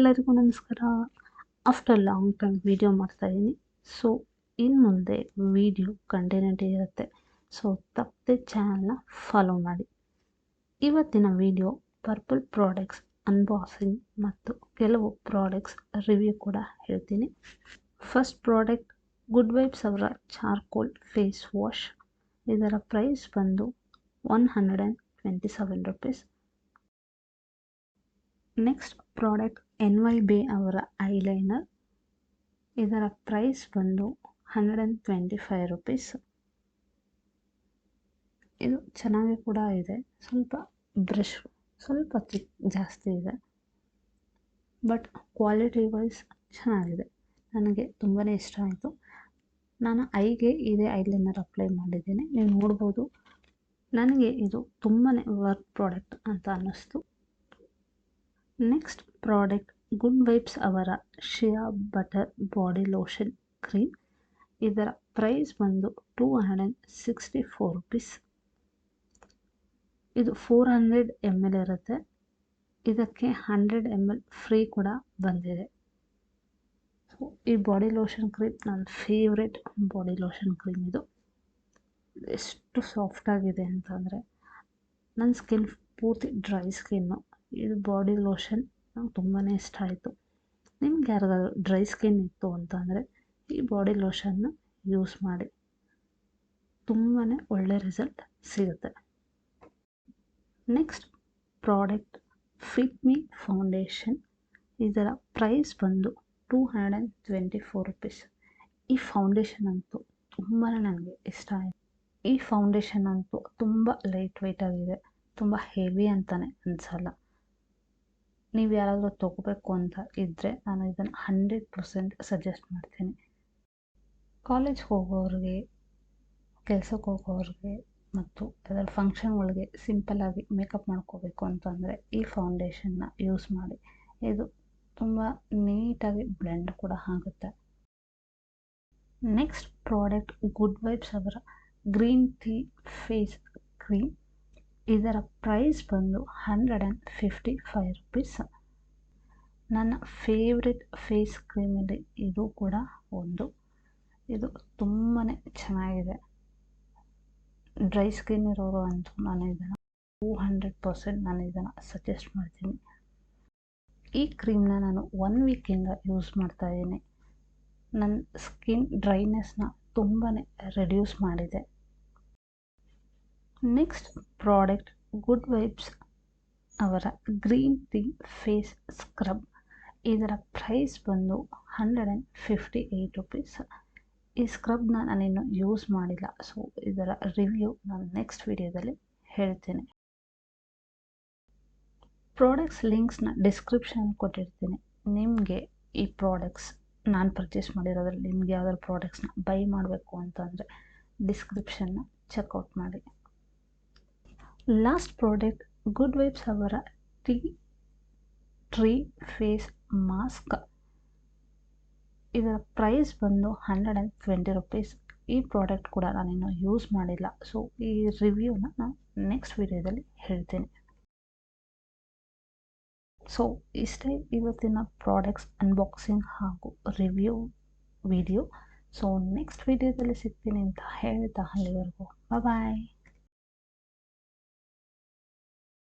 ಎಲ್ಲರಿಗೂ ನಮಸ್ಕಾರ. After long time video ಮಾಡ್ತಾಯಿದ್ದೀನಿ. ಸೊ ಇನ್ನು ಮುಂದೆ ವಿಡಿಯೋ ಕಂಟಿನ್ಯೂಟಿ ಇರುತ್ತೆ. ಸೊ ತಪ್ಪದೆ ಚಾನಲ್ನ ಫಾಲೋ ಮಾಡಿ. ಇವತ್ತಿನ ವಿಡಿಯೋ ಪರ್ಪಲ್ ಪ್ರಾಡಕ್ಟ್ಸ್ ಅನ್ಬಾಕ್ಸಿಂಗ್ ಮತ್ತು ಕೆಲವು ಪ್ರಾಡಕ್ಟ್ಸ್ ರಿವ್ಯೂ ಕೂಡ ಹೇಳ್ತೀನಿ. ಫಸ್ಟ್ ಪ್ರಾಡಕ್ಟ್ ಗುಡ್ ವೈಬ್ಸ್ ಅವರ ಚಾರ್ಕೋಲ್ ಫೇಸ್ ವಾಶ್. ಇದರ ಪ್ರೈಸ್ ಬಂದು 127 rupees. ನೆಕ್ಸ್ಟ್ ಪ್ರಾಡಕ್ಟ್ Bae ಅವರ ಐಲೈನರ್. ಇದರ ಪ್ರೈಸ್ ಬಂದು 125 rupees. ಇದು ಚೆನ್ನಾಗಿ ಕೂಡ ಇದೆ. ಸ್ವಲ್ಪ ಬ್ರಷ್ ಸ್ವಲ್ಪ ಥಿಕ್ ಜಾಸ್ತಿ ಇದೆ, ಬಟ್ ಕ್ವಾಲಿಟಿ ವೈಸ್ ಚೆನ್ನಾಗಿದೆ. ನನಗೆ ತುಂಬಾ ಇಷ್ಟ ಆಯಿತು. ನಾನು ಐಗೆ ಇದೇ ಐಲೈನರ್ ಅಪ್ಲೈ ಮಾಡಿದ್ದೀನಿ, ನೀವು ನೋಡ್ಬೋದು. ನನಗೆ ಇದು ತುಂಬಾ ವರ್ಕ್ ಪ್ರಾಡಕ್ಟ್ ಅಂತ ಅನ್ನಿಸ್ತು. ನೆಕ್ಸ್ಟ್ ಪ್ರಾಡಕ್ಟ್ ಗುಡ್ ವೈಬ್ಸ್ ಅವರ ಶಿಯಾ ಬಟರ್ ಬಾಡಿ ಲೋಷನ್ ಕ್ರೀಮ್. ಇದರ ಪ್ರೈಸ್ ಬಂದು 264 rupees. ಇದು 400 ml ಇರುತ್ತೆ. ಇದಕ್ಕೆ 100 ml ಫ್ರೀ ಕೂಡ ಬಂದಿದೆ. ಸೊ ಈ ಬಾಡಿ ಲೋಷನ್ ಕ್ರೀಮ್ ನನ್ನ ಫೇವ್ರೆಟ್ ಬಾಡಿ ಲೋಷನ್ ಕ್ರೀಮ್. ಇದು ಎಷ್ಟು ಸಾಫ್ಟಾಗಿದೆ ಅಂತಂದರೆ, ನನ್ನ ಸ್ಕಿನ್ ಪೂರ್ತಿ ಡ್ರೈ ಸ್ಕಿನ್ನು. ಇದು ಬಾಡಿ ಲೋಷನ್ ನಂಗೆ ತುಂಬಾ ಇಷ್ಟ ಆಯಿತು. ನಿಮ್ಗೆ ಯಾರಿಗಾದ್ರೂ ಡ್ರೈ ಸ್ಕಿನ್ ಇತ್ತು ಅಂತಂದರೆ ಈ ಬಾಡಿ ಲೋಷನ್ನ ಯೂಸ್ ಮಾಡಿ, ತುಂಬಾ ಒಳ್ಳೆ ರಿಸಲ್ಟ್ ಸಿಗುತ್ತೆ. ನೆಕ್ಸ್ಟ್ ಪ್ರಾಡಕ್ಟ್ ಫಿಟ್ ಮಿ ಫೌಂಡೇಶನ್. ಇದರ ಪ್ರೈಸ್ ಬಂದು 224 rupees. ಈ ಫೌಂಡೇಶನ್ ಅಂತೂ ತುಂಬಾ ನನಗೆ ಇಷ್ಟ ಆಯಿತು. ಈ ಫೌಂಡೇಶನ್ ಅಂತೂ ತುಂಬ ಲೈಟ್ ವೆಯ್ಟ್ ಆಗಿದೆ, ತುಂಬ ಹೆವಿ ಅಂತಲೇ ಅನಿಸಲ್ಲ. ನೀವು ಯಾರಾದರೂ ತೊಗೋಬೇಕು ಅಂತ ಇದ್ದರೆ ನಾನು ಇದನ್ನು 100% ಸಜೆಸ್ಟ್ ಮಾಡ್ತೀನಿ. ಕಾಲೇಜ್ಗೆ ಹೋಗೋರಿಗೆ, ಕೆಲಸಕ್ಕೆ ಹೋಗೋರಿಗೆ ಮತ್ತು ಅದರ ಫಂಕ್ಷನ್ಗಳಿಗೆ ಸಿಂಪಲ್ಲಾಗಿ ಮೇಕಪ್ ಮಾಡ್ಕೋಬೇಕು ಅಂತಂದರೆ ಈ ಫೌಂಡೇಶನ್ನ ಯೂಸ್ ಮಾಡಿ. ಇದು ತುಂಬ ನೀಟಾಗಿ ಬ್ಲೆಂಡ್ ಕೂಡ ಆಗುತ್ತೆ. ನೆಕ್ಸ್ಟ್ ಪ್ರಾಡಕ್ಟ್ ಗುಡ್ ವೈಬ್ಸ್ ಅವರ ಗ್ರೀನ್ ಟೀ ಫೇಸ್ ಕ್ರೀಮ್. ಇದರ ಪ್ರೈಸ್ ಬಂದು 155 rupees. ನನ್ನ ಫೇವ್ರೆಟ್ ಫೇಸ್ ಕ್ರೀಮಲ್ಲಿ ಇದು ಕೂಡ ಒಂದು. ಇದು ತುಂಬಾ ಚೆನ್ನಾಗಿದೆ. ಡ್ರೈ ಸ್ಕಿನ್ ಇರೋರು ಅಂತೂ ನಾನು ಇದನ್ನು 200% ನಾನು ಇದನ್ನು ಸಜೆಸ್ಟ್ ಮಾಡ್ತೀನಿ. ಈ ಕ್ರೀಮ್ನ ನಾನು 1 ವೀಕಿಂದ ಯೂಸ್ ಮಾಡ್ತಾಯಿದ್ದೀನಿ. ನನ್ನ ಸ್ಕಿನ್ ಡ್ರೈನೆಸ್ನ ತುಂಬಾ ರೆಡ್ಯೂಸ್ ಮಾಡಿದೆ. ನೆಕ್ಸ್ಟ್ ಪ್ರಾಡಕ್ಟ್ ಗುಡ್ ವೈಬ್ಸ್ ಅವರ ಗ್ರೀನ್ ಟೀ ಫೇಸ್ ಸ್ಕ್ರಬ್. ಇದರ ಪ್ರೈಸ್ ಬಂದು 158 rupees. ಈ ಸ್ಕ್ರಬ್ನ ನಾನಿನ್ನು ಯೂಸ್ ಮಾಡಿಲ್ಲ, ಸೊ ಇದರ ರಿವ್ಯೂ ನಾನು ನೆಕ್ಸ್ಟ್ ವಿಡಿಯೋದಲ್ಲಿ ಹೇಳ್ತೀನಿ. ಪ್ರಾಡಕ್ಟ್ಸ್ ಲಿಂಕ್ಸ್ನ ಡಿಸ್ಕ್ರಿಪ್ಷನ್ ಕೊಟ್ಟಿರ್ತೀನಿ. ನಿಮಗೆ ಈ ಪ್ರಾಡಕ್ಟ್ಸ್ ನಾನು ಪರ್ಚೇಸ್ ಮಾಡಿರೋದ್ರಲ್ಲಿ ನಿಮ್ಗೆ ಯಾವ್ದಾದ್ರು ಪ್ರಾಡಕ್ಟ್ಸ್ನ ಬೈ ಮಾಡಬೇಕು ಅಂತಂದರೆ ಡಿಸ್ಕ್ರಿಪ್ಷನ್ನ ಚೆಕ್ಔಟ್ ಮಾಡಿ. ಲಾಸ್ಟ್ ಪ್ರಾಡಕ್ಟ್ ಗುಡ್ ವೈಬ್ಸ್ ಅವರ ಟ್ರೀ ಫೇಸ್ ಮಾಸ್ಕ್. ಇದರ ಪ್ರೈಸ್ ಬಂದು 120 rupees. ಈ ಪ್ರಾಡಕ್ಟ್ ಕೂಡ ನಾನಿನ್ನು ಯೂಸ್ ಮಾಡಿಲ್ಲ, ಸೊ ಈ ರಿವ್ಯೂನ ನಾನು ನೆಕ್ಸ್ಟ್ ವಿಡಿಯೋದಲ್ಲಿ ಹೇಳ್ತೀನಿ. ಸೊ ಇಷ್ಟೇ ಇವತ್ತಿನ ಪ್ರಾಡಕ್ಟ್ಸ್ ಅನ್ಬಾಕ್ಸಿಂಗ್ ಹಾಗೂ ರಿವ್ಯೂ ವಿಡಿಯೋ. ಸೊ ನೆಕ್ಸ್ಟ್ ವಿಡಿಯೋದಲ್ಲಿ ಸಿಗ್ತೀನಿ ಅಂತ ಹೇಳ್ತಾ ಅಲ್ಲಿವರೆಗೂ ಬಾಯ್.